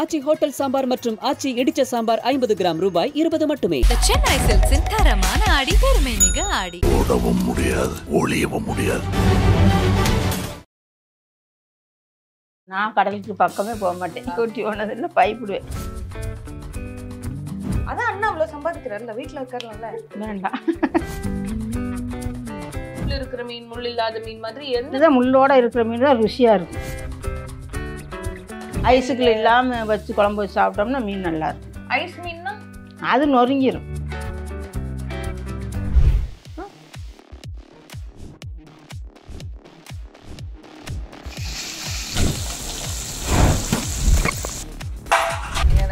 ஆச்சி hotel sambar மற்றும் ஆச்சி இடிச்ச sambar 50 gram ரூபாய் 20 மட்டுமே. சென்னை சில்க்ஸின் தரமான ஆடி பெருமை மிக ஆடி. ஓடவும் முடியாது, ஒளியவும் முடியாது. நான் கடலுக்கு பக்கமே போக மாட்டேன். கூட்டி போனதில்லை, பயப்படுவேன். அதான் அண்ணா அவ்வளோ சம்பாதிக்கிறாருல்ல, வீட்டில் இருக்காருல்ல. வேண்டாம். முள் இருக்கிற மீன், முள் இல்லாத மீன் மாதிரி எந்த முள்ளோட இருக்கிற மீன் தான் ருசியாக இருக்கும். ஐஸுக்குள்ள இல்லாமல் வச்சு குழம்பு வச்சு சாப்பிட்டோம்னா மீன் நல்லா இருக்கும். ஐஸ் மீன்னா அது நொறுங்கிடும்.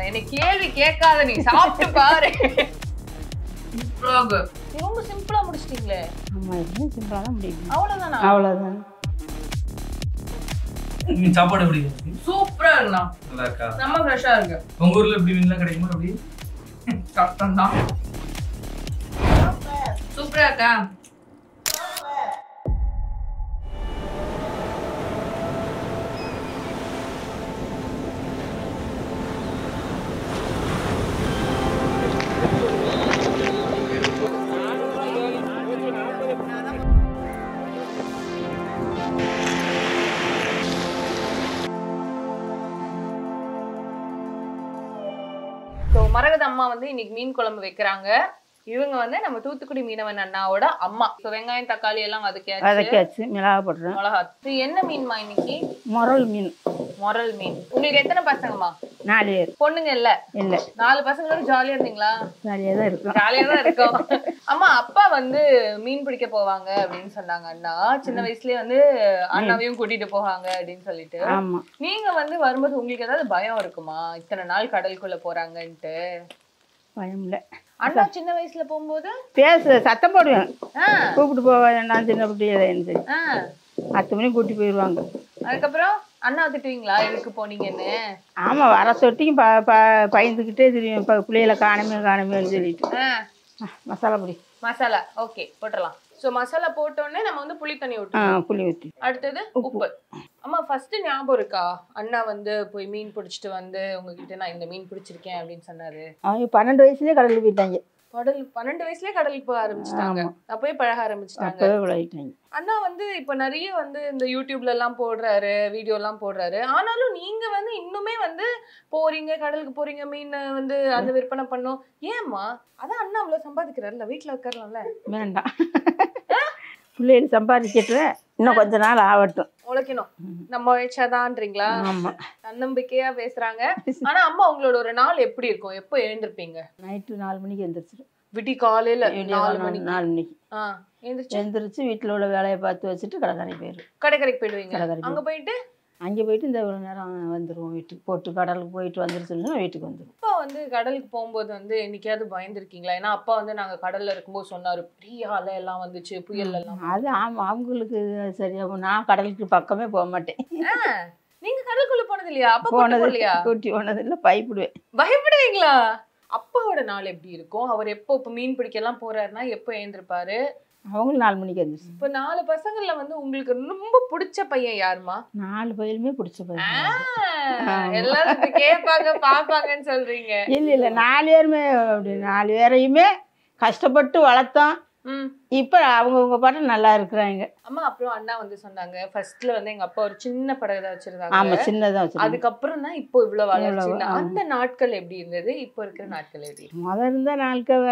என்ன கேள்வி கேட்காத, நீ சாப்பிட்டு பாரு. ரொம்ப சிம்பிளா முடிச்சிட்டீங்களே. ஆமா, எதுவும் சிம்பிளா தான் முடியும். அவ்வளவுதானா? அவ்வளவுதான். நீ சாப்பாடு எப்படி? சூப்பரா இருக்குண்ணா. நல்லா இருக்கா? ரொம்ப ஃப்ரெஷ்ஷா இருக்கு. உங்க ஊர்ல எப்படி மீன்லாம் கிடைக்குமா? அப்படி கஷ்டம் தான். சூப்பரா இருக்கா? மரகத அம்மா வந்து இன்னைக்கு மீன் குழம்பு வைக்கிறாங்க. இவங்க வந்து நம்ம தூத்துக்குடி மீனவன் அண்ணாவோட அம்மா. வெங்காயம் தக்காளி எல்லாம் வதக்கியாச்சு, மிளகா போடுறேன். மிளகா. என்ன மீன்மா இன்னைக்கு? முரல் மீன். முரல் மீன். உங்களுக்கு எத்தனை பசங்கம்மா? 4 பேர். பொண்ணுங்க இல்ல? இல்ல. 4 பசங்களோட ஜாலியா இருந்தீங்களா? ஜாலியா தான் இருக்கும். ஜாலியா தான் இருக்கும். அம்மா அப்பா வந்து மீன் பிடிக்க போவாங்க அப்படின்னு சொன்னாங்க. அண்ணா சின்ன வயசுலயே வந்து அண்ணாவையும் கூட்டிட்டு போவாங்க அப்படின்னு சொல்லிட்டு. ஆமா. நீங்க வந்து வரும்போது உங்களுக்கு ஏதாவது பயம் இருக்குமா, இத்தனை நாள் கடலுக்குள்ள போறாங்கன்ட்டு? பயம் இல்ல. அண்ணா சின்ன வயசுல போகும்போது சத்தம் போடுவேன், கூப்பிட்டு போவேன். நான் சின்ன பிள்ளைன்னு 10 மணிக்கு கூட்டி போயிடுவாங்க. அதுக்கப்புறம் அண்ணா திட்டுவீங்களா எதுக்கு போனீங்கன்னு? ஆமா, வர சொட்டிக்கும் பயந்துக்கிட்டே தெரியும். பிள்ளைகளை காணமே சொல்லிட்டு. மசாலா பொடி. மசாலா ஓகே போட்டுடலாம். ஸோ மசாலா போட்டோடனே நம்ம வந்து புளி தண்ணி ஊற்றணும். புளி ஊற்றி அடுத்தது உப்பு. அம்மா ஃபர்ஸ்ட் ஞாபகம் இருக்கா அண்ணா வந்து போய் மீன் பிடிச்சிட்டு வந்து உங்ககிட்ட நான் இந்த மீன் பிடிச்சிருக்கேன் அப்படின்னு சொன்னாரு? அவங்க 12 வயசுலயே கடலுக்கு போயிட்டாங்க. 12 வயசுலயே கடலுக்கு போக ஆரம்பிச்சிட்டாங்க. அப்பவே பழக ஆரம்பிச்சிட்டாங்க. அண்ணா வந்து இப்ப நிறைய வந்து இந்த யூடியூப்ல எல்லாம் போடுறாரு, வீடியோ எல்லாம் போடுறாரு. ஆனாலும் நீங்க வந்து இன்னுமே வந்து போறீங்க, கடலுக்கு போறீங்க, மீன் வந்து அந்த விற்பனை பண்ணும். ஏம்மா? அதான் அண்ணா அவ்வளவு சம்பாதிக்கிறாருல்ல, வீட்டுல உட்காரலாம்ல. வேண்டாம், பிள்ளைகள் சம்பாதிக்கிட்டு இன்னும் கொஞ்ச நாள் ஆகட்டும். உழைக்கணும், நம்ம உழைச்சாதான்றீங்களா? ஆமா, தன்னம்பிக்கையா பேசுறாங்க. ஆனா அம்மா உங்களோட ஒரு நாள் எப்படி இருக்கும்? எப்போ எழுந்திருப்பீங்க? நைட்டு 4 மணிக்கு எந்திரிச்சிடும். விடி காலையில 4 மணிக்கு எந்திரிச்சு வீட்டுல உள்ள வேலையை பார்த்து வச்சுட்டு கடற்கரைக்கு போயிடும். கடைக்கரைக்கு போயிடுவீங்க? அங்க போயிட்டு இந்த இவ்வளவு நேரம் வந்துருவோம் வீட்டுக்கு. போட்டு கடலுக்கு போயிட்டு வந்துருச்சுன்னா வீட்டுக்கு வந்துடும். அப்பா வந்து கடலுக்கு போகும்போது வந்து என்னைக்காவது பயந்துருக்கீங்களா? ஏன்னா அப்பா வந்து நாங்க கடல்ல இருக்கும்போது சொன்னாரு, பெரிய அலை எல்லாம் வந்துச்சு, புயல் எல்லாம். அது ஆமா, அவங்களுக்கு சரியா. நான் கடலுக்கு பக்கமே போக மாட்டேன். நீங்க கடலுக்குள்ள போனது இல்லையா? அப்பா போனது இல்லையா? கூட்டி போனது இல்ல, பயப்படுவேன். பயப்படுவீங்களா? அப்பாவோட நாள் எப்படி இருக்கும்? அவர் எப்போ இப்ப மீன் பிடிக்க எல்லாம் போறாருன்னா எப்போ எழுந்திருப்பாரு? அவங்களும் 4 மணிக்கு எழுந்திரிச்சு. இப்ப 4 பசங்கள்ல வந்து உங்களுக்கு ரொம்ப பிடிச்ச பையன் யாருமா? 4 பையலுமே பிடிச்ச பையன். எல்லாரும் கேட்பாங்க பாப்பாங்கன்னு சொல்றீங்க. இல்ல 4 பேருமே அப்படி. 4 பேரையுமே கஷ்டப்பட்டு வளர்த்தோம். இப்ப அவங்கவுங்க பாட்டு நல்லா இருக்கிறாங்க. அம்மா அப்புறம் அண்ணா வந்து சொன்னாங்க ஃபர்ஸ்ட்ல வந்து எங்க அப்பா ஒரு சின்ன படகு தான் வச்சிருந்தாங்க. ஆமா, சின்னதா வச்சிருந்தாங்க. அதுக்கப்புறம் தான் இப்போ இவ்வளவு வளர்ச்சி. அந்த நாட்கள் எப்படி இருந்தது, இப்போ இருக்கிற நாட்கள் எப்படி? முதல்ல இருந்த நாட்கள்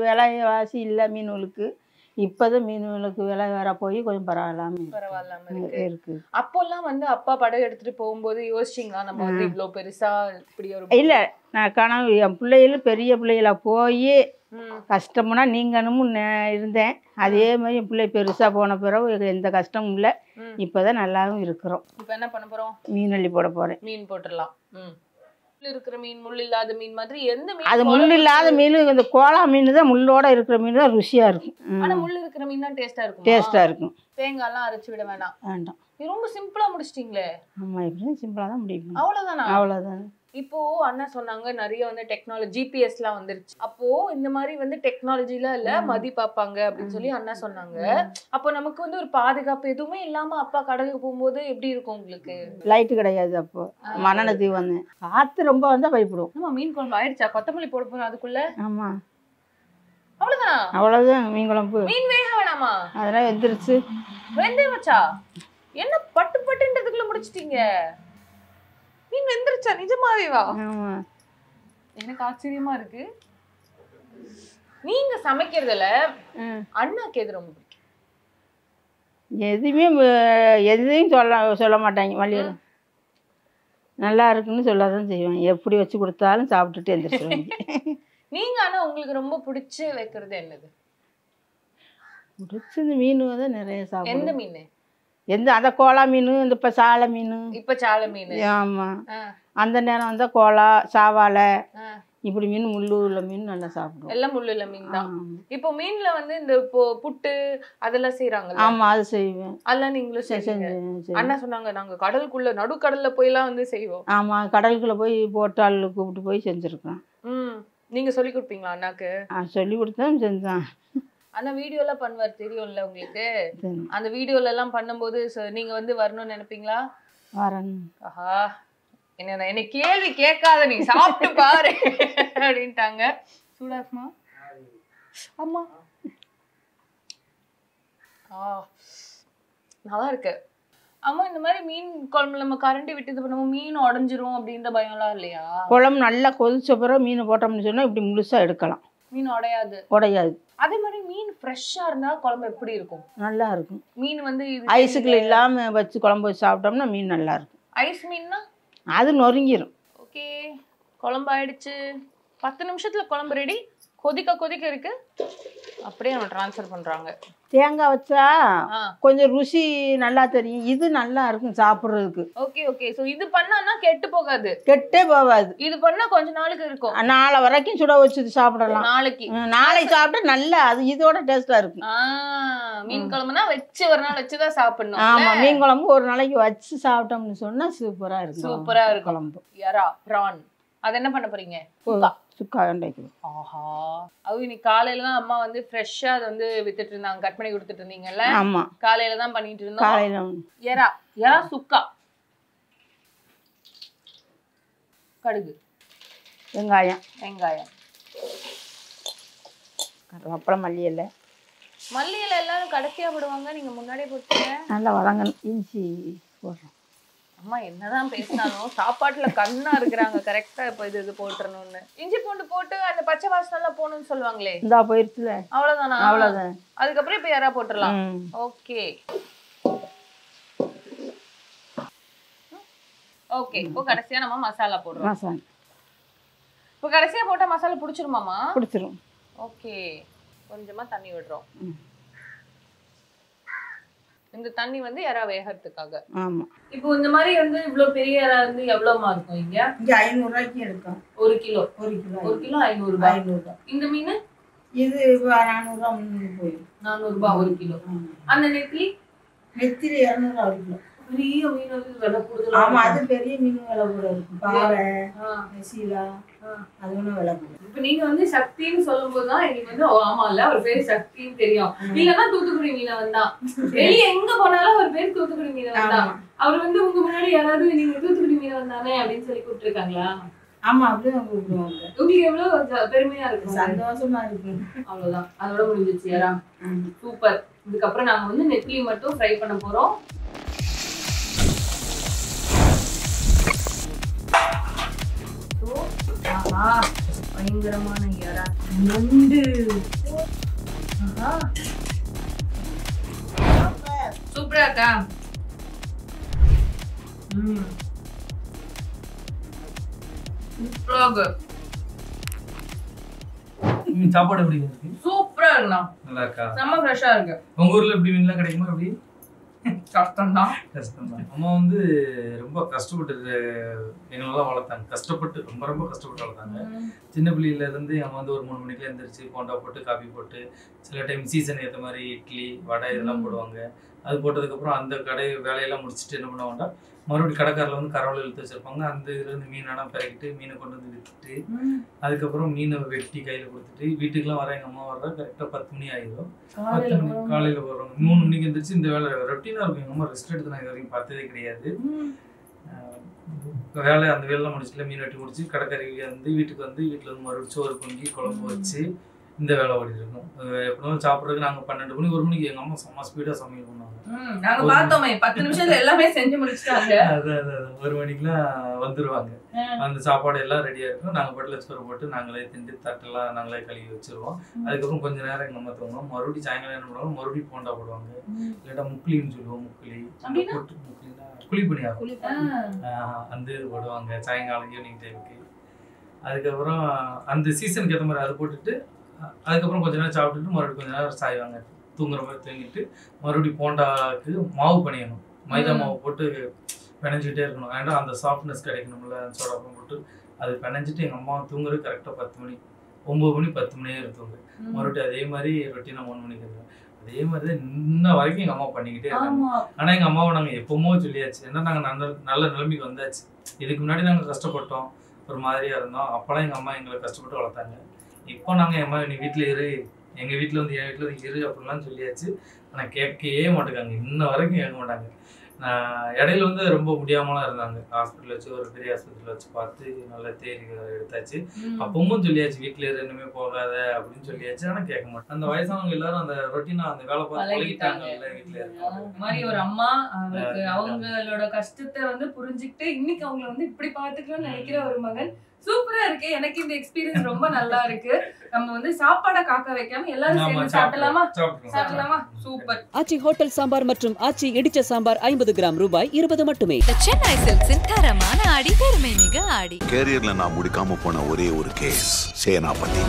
விலைவாசி இல்ல மீன்களுக்கு. இப்பதான் மீன்களுக்கு விலை வர போய் கொஞ்சம் பரவாயில்லாம இருக்கு. அப்போல்லாம் வந்து அப்பா படகு எடுத்துட்டு போகும்போது யோசிச்சிங்களா நம்ம வந்து இவ்வளவு பெருசா இப்படி ஒரு? இல்ல, நான் கனவு என் பிள்ளைகளும் பெரிய பிள்ளைகளா போய் கஷ்டம்னா நீங்கணும் இருந்தேன். அதே மாதிரி என் பிள்ளை பெருசா போன பிறகு எந்த கஷ்டமும் இல்லை. இப்பதான் நல்லாவும் இருக்கிறோம். இப்ப என்ன பண்ண போறோம்? மீன் அள்ளி போட போறேன். மீன் போட்டுடலாம். இருக்கிற மீன், முள் இல்லாத மீன் மாதிரி எந்த மீன்? அது முள் இல்லாத மீன், இந்த கோலா மீன் தான். முள்ளோட இருக்கிற மீன் தான் ருசியா இருக்கும். ஆனா முள் இருக்கிற மீன் தான் டேஸ்டா இருக்கும். டேஸ்டா இருக்கும். தேங்காய் எல்லாம் அரைச்சு விட வேண்டாம். வேண்டாம். ரொம்ப சிம்பிளா முடிச்சிட்டீங்களே. ஆமா, இப்படி சிம்பிளா தான் முடியும். அவ்வளவுதானா? அவ்வளவுதான். இப்போ அண்ணா சொன்னாங்க நிறைய வந்து டெக்னாலஜி ஜிபிஎஸ்லாம் வந்துருச்சு. அப்போ இந்த மாதிரி வந்து டெக்னாலஜிலாம் இல்ல மதி பாப்பாங்க அப்படின்னு சொல்லி அண்ணா சொன்னாங்க. அப்போ நமக்கு வந்து ஒரு பாதுகாப்பு எதுவுமே இல்லாம அப்பா கடலுக்கு போகும்போது எப்படி இருக்கும் உங்களுக்கு? லைட்டு கிடையாது, அப்போ மண்ணெண்ணெய் தீ வந்து காற்று ரொம்ப வந்தால் பயப்படும். ஆமா, மீன் குழம்பு ஆயிடுச்சா? கொத்தமல்லி போட போறோம் அதுக்குள்ள. ஆமாம், அவ்வளவுதானா? அவ்வளோதான் மீன் குழம்பு. மீன் வேக வேணாமா? அதெல்லாம் வெந்துருச்சு. வெந்தயம் வச்சா என்ன பட்டு பட்டுன்றதுக்குள்ள முடிச்சிட்டீங்க? மீன் வெந்துருச்சா நிஜமாவேவா? ஆமாம், எனக்கு ஆச்சரியமா இருக்கு. நீங்க சமைக்கிறதுல அண்ணாக்கு எது ரொம்ப பிடிக்கும்? எதையும் சொல்ல மாட்டாங்க. மல்லிகை நல்லா இருக்குன்னு சொல்லாதான் செய்வாங்க. எப்படி வச்சு கொடுத்தாலும் சாப்பிட்டுட்டு எந்திரிச்சிருவாங்க. நீங்க ஆனா உங்களுக்கு ரொம்ப பிடிச்சு வைக்கிறது என்னது? பிடிச்சது மீன் தான் நிறைய சாப்பிடும். எந்த மீன்? அந்த கோலா மீன், இந்த இப்போ சாலை மீன். இப்ப சாலை மீன். ஆமாம், அந்த நேரம் வந்தால் கோலா, சாவாலை, இப்படி மீன் முள்ளு உள்ள மீன் நல்லா சாப்பிடுவோம். எல்லாம் முள்ளு உள்ள மீன் தான். இப்போ மீன்ல வந்து இந்த புட்டு அதெல்லாம் செய்யறாங்க. ஆமா, அது செய்வேன். அதெல்லாம் நீங்களும் செய்வீங்க? அண்ணா சொன்னாங்க நாங்க கடலுக்குள்ள நடுக்கடல்ல போய்லாம் வந்து செய்வோம். ஆமா, கடலுக்குள்ள போய் போட்டால் கூப்பிட்டு போய் செஞ்சிருக்கோம். நீங்க சொல்லி கொடுப்பீங்களா அண்ணாக்கு? சொல்லி கொடுத்தேன், செஞ்சான். ஆனா வீடியோ எல்லாம் பண்ணுவார் தெரியும்ல உங்களுக்கு. அந்த வீடியோல எல்லாம் பண்ணும்போது நீங்க வந்து வரணும்னு நினைப்பீங்களா? வரணும். ஆஹா, என்ன கேள்வி கேட்காத, நீ சாப்பிட்டு பாரு அப்படின்ட்டாங்க. சூடாக்குமா? ஆமா, நல்லா இருக்கு. ஆமா, இந்த மாதிரி மீன் குழம்புல நம்ம கரண்டி விட்டு இது பண்ணுவோம், மீன் உடஞ்சிரும் அப்படின்ற பயம்லாம் இல்லையா? குழம்பு நல்லா கொதிச்ச பிறகு மீன் போட்டோம்னு சொன்னா இப்படி முழுசா எடுக்கலாம். மீன் உடையாது. அதே மாதிரி மீன் ஃப்ரெஷ்ஷா இருந்தா குழம்பு எப்படி இருக்கும்? நல்லா இருக்கும். மீன் வந்து ஐஸுக்குள்ள இல்லாம வச்சு குழம்பு வச்சு சாப்பிட்டோம்னா மீன் நல்லா இருக்கும். ஐஸ் மீன்னா அது நொறுங்கிரும். ஓகே, குழம்பு ஆயிடுச்சு. 10 நிமிஷத்துல குழம்பு ரெடி. கொதிக்க இருக்கு. அப்படியே நம்ம ட்ரான்ஸ்ஃபர் பண்றாங்க. தேங்காய் வச்சா கொஞ்சம் ருசி நல்லா தெரியும். இது நல்லா இருக்கும் சாப்பிடுறதுக்கு. ஓகே. சோ இது பண்ணா கெட்டு போகாது? கெட்டே போகாது. இது பண்ணா கொஞ்ச நாளுக்கு இருக்கும். நாளை வரைக்கும் சுட வச்சு சாப்பிடலாம். நாளைக்கு சாப்பிட்டா நல்லா அது இதோட டேஸ்டா இருக்கும். மீன் குழம்புனா வச்சு ஒரு நாள் வச்சுதான் சாப்பிடணும். ஆமா, மீன் குழம்பு ஒரு நாளைக்கு வச்சு சாப்பிட்டோம்னு சொன்னா சூப்பரா இருக்கும். குழம்பு. எறா, பிரான், அது என்ன பண்ண போறீங்க? சுக்கா வைக்கணும். ஆஹா, அது இன்னைக்கு காலையில தான் அம்மா வந்து ஃப்ரெஷ்ஷா அதை வந்து வித்துட்டு இருந்தாங்க, கட் பண்ணி கொடுத்துட்டு இருந்தீங்கல்ல? ஆமா, காலையில தான் பண்ணிட்டு இருந்தோம். காலையில எறா சுக்கா, கடுகு, வெங்காயம், கருவேப்பிலை, மல்லி இலை எல்லாரும் கடைசியா போடுவாங்க, நீங்க முன்னாடியே போட்டீங்க. நல்லா வதங்கணும். இஞ்சி போடுறோம். அம்மா என்னதான் பேசினாலும் சாப்பாட்டுல கண்ணா இருக்கிறாங்க. கரெக்டா இப்ப இது போட்டுறணும்னு. இஞ்சி பூண்டு போட்டு அந்த பச்சை வாசனை எல்லாம் போகணும்னு சொல்லுவாங்களே, இந்தா போயிருச்சுல. அவ்வளவுதானா? அவ்வளவுதான். அதுக்கப்புறம் இப்ப யாரா போட்டுடலாம். ஓகே. இப்போ கடைசியா நம்ம மசாலா போடுறோம். இப்போ கடைசியா போட்டா மசாலா பிடிச்சிருமாமா? பிடிச்சிரும். ஓகே, கொஞ்சமா தண்ணி விடுறோம். இந்த தண்ணி வந்து எறா வேகிறதுக்காக. ஆமா. இப்போ இந்த மாதிரி வந்து இவ்ளோ பெரிய எறா வந்து எவ்வளவுமா இருக்கும்? இங்க 500 ரூபாய்க்கு எடுக்கும். 1 கிலோ 500 ரூபாய். இந்த மீன் இது 400 ரூபாய் போயிடும். 400 ரூபாய் 1 கிலோ. அந்த நெத்திலி 200 ரூபாய் 1 கிலோ. பெரிய மீன் வந்து விலை கூடுதலா. ஆமா, அது பெரிய மீன் விலை கூட இருக்கும். பாறை, நெசிலா, அதுவும் விலை கூட. இப்ப நீங்க வந்து சக்தின்னு சொல்லும்போது தான் எனக்கு வந்து ஆமா இல்ல ஒரு பேர் சக்தின்னு தெரியும். இல்லன்னா தூத்துக்குடி மீனை வந்தா வெளியே எங்க போனாலும் ஒரு பேர் தூத்துக்குடி மீனை வந்தா அவர் வந்து உங்க முன்னாடி யாராவது நீங்க தூத்துக்குடி மீனை வந்தானே அப்படின்னு சொல்லி கூப்பிட்டுருக்காங்களா? ஆமா, அப்படிதான் கூப்பிடுவாங்க. உங்களுக்கு எவ்வளவு பெருமையா இருக்கு, சந்தோஷமா இருக்கு. அவ்வளவுதான், அதோட முடிஞ்சிச்சு. யாரா சூப்பர். இதுக்கப்புறம் நாங்க வந்து நெத்திலி மட்டும் ஃப்ரை பண்ண போறோம். பயங்கரமான எறா நண்டு. சூப்பரா இருக்கா? சாப்பாடு எப்படி இருக்கு? சூப்பரா இருக்குண்ணா. நல்லா இருக்கா? செம்ம ஃப்ரெஷ்ஷா இருக்கு. உங்க ஊர்ல எப்படி மீன்லாம் கிடைக்குமா? எப்படி கஷ்டம்தான். அம்மா வந்து ரொம்ப கஷ்டப்பட்டு எங்களெல்லாம் வளர்த்தாங்க. கஷ்டப்பட்டு ரொம்ப ரொம்ப கஷ்டப்பட்டு வளர்த்தாங்க. சின்ன பிள்ளையிலேருந்து அம்மா வந்து ஒரு 3 மணிக்கெலாம் எழுந்திரிச்சு போண்டா போட்டு காஃபி போட்டு சில டைம் சீசன் ஏற்ற மாதிரி இட்லி வடை இதெல்லாம் போடுவாங்க. அது போட்டதுக்கப்புறம் அந்த கடை வேலையெல்லாம் முடிச்சுட்டு என்ன பண்ணுவாங்கன்னா மறுபடியும் கடைக்காரில் வந்து கரவலை இழுத்து வச்சுருப்பாங்க. அந்த இதுலேருந்து மீனெல்லாம் பிறக்கிட்டு மீனை கொண்டு வந்து விற்றுட்டு அதுக்கப்புறம் மீனை வெட்டி கையில் கொடுத்துட்டு வீட்டுக்கெலாம் வர எங்கள் அம்மா வர்ற கரெக்டாக 10 மணி ஆகிடும். 10 மணி காலையில் வருவாங்க. 3 மணிக்கு எழுந்திரிச்சு இந்த வேலை ரொட்டீனாக இருக்கும். எங்கள் அம்மா ரெஸ்ட் எடுத்து நான் இது வரைக்கும் பார்த்ததே கிடையாது. வேலை அந்த வேலைலாம் முடிச்சுட்டு மீன் வெட்டி முடிச்சு கடைக்கறிக்கு வந்து வீட்டுக்கு வந்து வீட்டில் வந்து மறுபடியும் சோறு பொங்கி குழம்பு வச்சு இந்த வேலை ஓடிட்டு இருக்கும். எப்படினாலும் சாப்பிட்றதுக்கு நாங்கள் 12 மணி 1 மணிக்கு எங்கள் அம்மா செம்ம ஸ்பீடாக சமையல் பண்ணுவாங்க. நாங்க பார்த்தோமே 10 நிமிஷத்துல எல்லாமே செஞ்சு முடிச்சிட்டாங்க. அதான் 1 மணிக்கெல்லாம் வந்துருவாங்க. அந்த சாப்பாடு எல்லாம் ரெடியா இருக்கும். நாங்க பாட்டில் சோறு போட்டு நாங்களே திண்டு தட்டெல்லாம் நாங்களே கழுவி வச்சிருவோம். அதுக்கப்புறம் கொஞ்ச நேரம் எங்க அம்மா தூங்குவோம். மறுபடியும் சாயங்காலம் என்ன பண்ணுவாங்க, மறுபடியும் போண்டா போடுவாங்க. இல்லாட்டா முக்லின்னு சொல்லுவோம். போட்டு முக்லின்னா குழிப்பணியாகும். அந்த இது போடுவாங்க சாயங்காலம் ஈவினிங் டைமுக்கு. அதுக்கப்புறம் அந்த சீசனுக்கு ஏற்ற மாதிரி அதை போட்டுட்டு அதுக்கப்புறம் கொஞ்ச நேரம் சாப்பிட்டுட்டு மறுபடியும் கொஞ்ச நேரம் சாய்வாங்க. தூங்குற மாதிரி தூங்கிட்டு மறுபடியும் போண்டாவுக்கு மாவு பண்ணிடணும். மைதா மாவு போட்டு பிணைஞ்சிக்கிட்டே இருக்கணும். ஏன்னா அந்த சாஃப்ட்னஸ் கிடைக்கணும்ல. சோடாப்பம் போட்டு அது பிணைஞ்சிட்டு எங்கள் அம்மா தூங்குறது கரெக்டாக 10 மணி 9 மணி 10 மணியே தூங்கு. மறுபடியும் அதே மாதிரி ரொட்டீனாக 3 மணிக்கு இருக்கும். அதே மாதிரி தான் இன்ன வரைக்கும் எங்கள் அம்மா பண்ணிக்கிட்டே இருக்காங்க. ஆனால் எங்கள் அம்மாவை நாங்கள் எப்போமோ சொல்லியாச்சு. ஏன்னா நாங்கள் நல்ல நிலைமைக்கு வந்தாச்சு. இதுக்கு முன்னாடி நாங்கள் கஷ்டப்பட்டோம், ஒரு மாதிரியாக இருந்தோம். அப்போலாம் எங்கள் அம்மா எங்களை கஷ்டப்பட்டு வளர்த்தாங்க. இப்போ நாங்கள் என் அம்மா நீ வீட்டில் இரு, எங்கள் வீட்டில் வந்து என் வீட்டில் வந்து இரு அப்படின்லாம் சொல்லியாச்சு. ஆனால் கேட்கவே மாட்டேங்காங்க. இன்ன வரைக்கும் கேட்க மாட்டாங்க. நான் இடையில வந்து ரொம்ப முடியாமலாம் இருந்தாங்க. ஹாஸ்பிட்டல் வச்சு ஒரு பெரிய ஆஸ்பத்திரியில் வச்சு பார்த்து நல்லா தேடி எடுத்தாச்சு. அப்பவும் சொல்லியாச்சு வீட்டில் இரு, இனிமே போகாத அப்படின்னு சொல்லியாச்சு. ஆனால் கேட்க மாட்டேன். அந்த வயசானவங்க எல்லாரும் அந்த ரொட்டீனா அந்த வேலை பார்த்து பழகிட்டாங்க. வீட்டில் இருக்காங்க மாதிரி ஒரு அம்மா அவங்களுக்கு அவங்களோட கஷ்டத்தை வந்து புரிஞ்சுக்கிட்டு இன்னைக்கு அவங்களை வந்து இப்படி பார்த்துக்கணும்னு நினைக்கிற ஒரு மகன். சூப்பரா இருக்கு. எனக்கு இந்த எக்ஸ்பீரியன்ஸ் ரொம்ப நல்லா இருக்கு. நம்ம வந்து சாப்பாடை காக்க வைக்காம எல்லாரும் சேர்ந்து சாப்பிடலாமா? சூப்பர். ஆச்சி ஹோட்டல் சாம்பார் மற்றும் ஆச்சி இடிச்ச சாம்பார் 50 கிராம் ரூபாய் 20 மட்டுமே. சென்னை சில்க்ஸின் தரமான ஆடி பெருமை மிக ஆடி. கேரியர்ல நான் முடிக்காம போன ஒரே ஒரு கேஸ் சேனாபதி.